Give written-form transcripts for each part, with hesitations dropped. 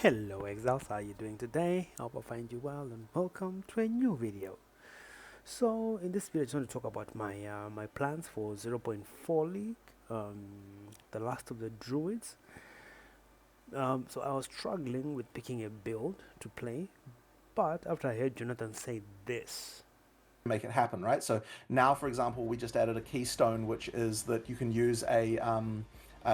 Hello Exile, how are you doing today? I hope I find you well and welcome to a new video. So in this video I just want to talk about my plans for 0.4 League, the last of the Druids. So I was struggling with picking a build to play, but after I heard Jonathan say this, make it happen, right? So now, for example, we just added a keystone, which is that you can use a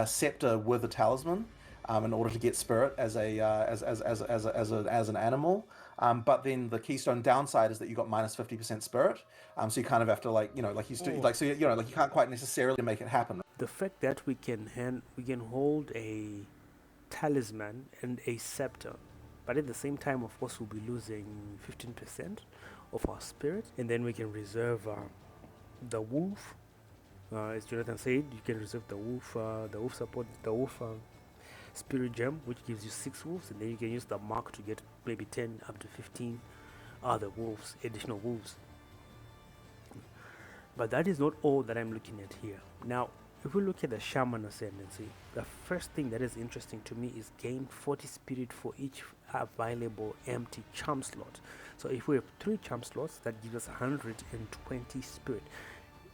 scepter with a talisman in order to get spirit as an animal. But then the keystone downside is that you got minus 50% spirit. So you kind of have to you can't quite necessarily make it happen. the fact that we can hold a talisman and a scepter, but at the same time of course we'll be losing 15% of our spirit, and then we can reserve the wolf. As Jonathan said, you can reserve the wolf support, the wolf spirit gem, which gives you 6 wolves, and then you can use the mark to get maybe 10 up to 15 other wolves, additional wolves. But that is not all that I'm looking at here. Now if we look at the Shaman ascendancy, the first thing that is interesting to me is gain 40 spirit for each available empty charm slot. So if we have 3 charm slots, that gives us 120 spirit.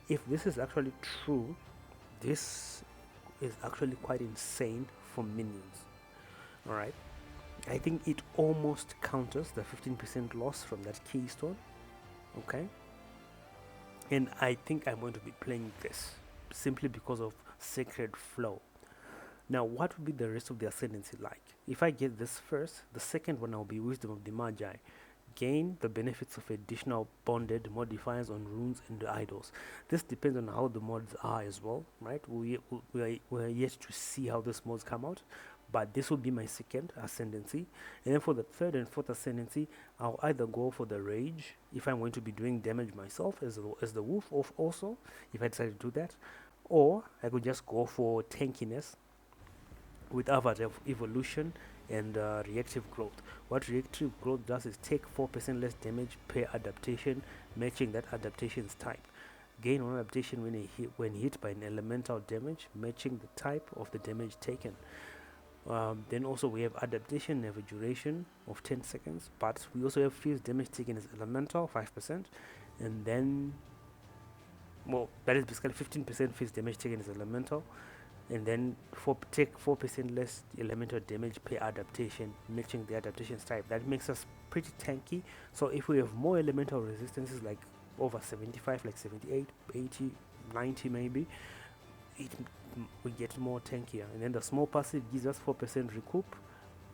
If this is actually true, this is actually quite insane for minions. Alright, I think it almost counters the 15% loss from that keystone. Okay, and I think I'm going to be playing this simply because of sacred flow. Now what would be the rest of the ascendancy like? If I get this first, the second one will be wisdom of the magi. Gain the benefits of additional bonded modifiers on runes and idols. This depends on how the mods are as well, right? We're yet to see how these mods come out, but this will be my second ascendancy. And then for the third and fourth ascendancy, I'll either go for the rage if I'm going to be doing damage myself as the wolf, also if I decide to do that, or I could just go for tankiness with avatar of evolution and reactive growth. What reactive growth does is take 4% less damage per adaptation, matching that adaptation's type. Gain 1 adaptation when hit by an elemental damage, matching the type of the damage taken. Then also we have adaptation, never duration of 10 seconds, but we also have fierce damage taken as elemental, 5%, and then, well, that is basically 15% fierce damage taken as elemental, and then take 4% less elemental damage per adaptation, matching the adaptation's type. That makes us pretty tanky. So if we have more elemental resistances, like over 75, like 78, 80, 90 maybe, we get more tankier. And then the small passive gives us 4% recoup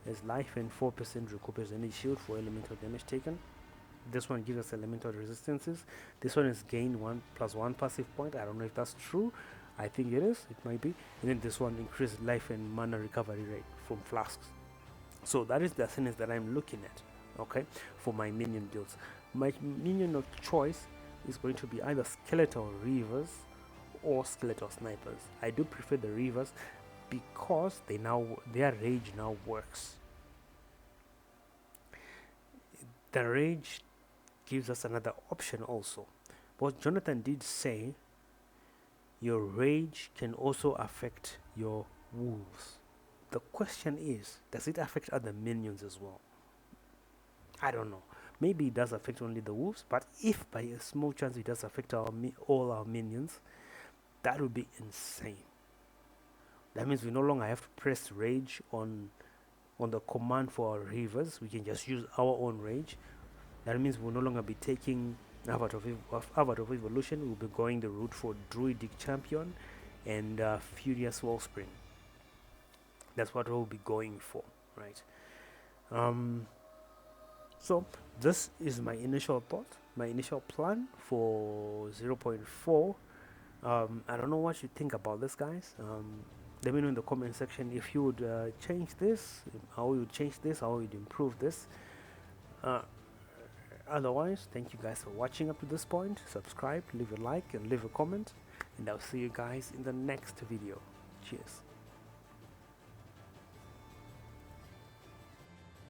as life and 4% recoup as any shield for elemental damage taken. This one gives us elemental resistances. This one is gain 1+1 passive point. I don't know if that's true. I think it is, it might be. And then this one increases life and mana recovery rate from flasks. So that is the ascendance that I'm looking at, okay, for my minion builds. My minion of choice is going to be either skeletal reavers or skeletal snipers. I do prefer the reavers because their rage now works. The rage gives us another option also. But Jonathan did say your rage can also affect your wolves. The question is, does it affect other minions as well? I don't know. Maybe it does affect only the wolves, but if by a small chance it does affect all our minions, that would be insane. That means we no longer have to press rage on the command for our reavers. We can just use our own rage. That means we'll no longer be taking Avatar of Evolution. We'll be going the route for Druidic Champion and Furious Wellspring. That's what we'll be going for, right? So this is my initial thought, my initial plan for 0.4. I don't know what you think about this, guys. Let me know in the comment section if you would change this, how you would change this, how you would improve this. Otherwise, thank you guys for watching up to this point. Subscribe, leave a like and leave a comment, and I'll see you guys in the next video. Cheers.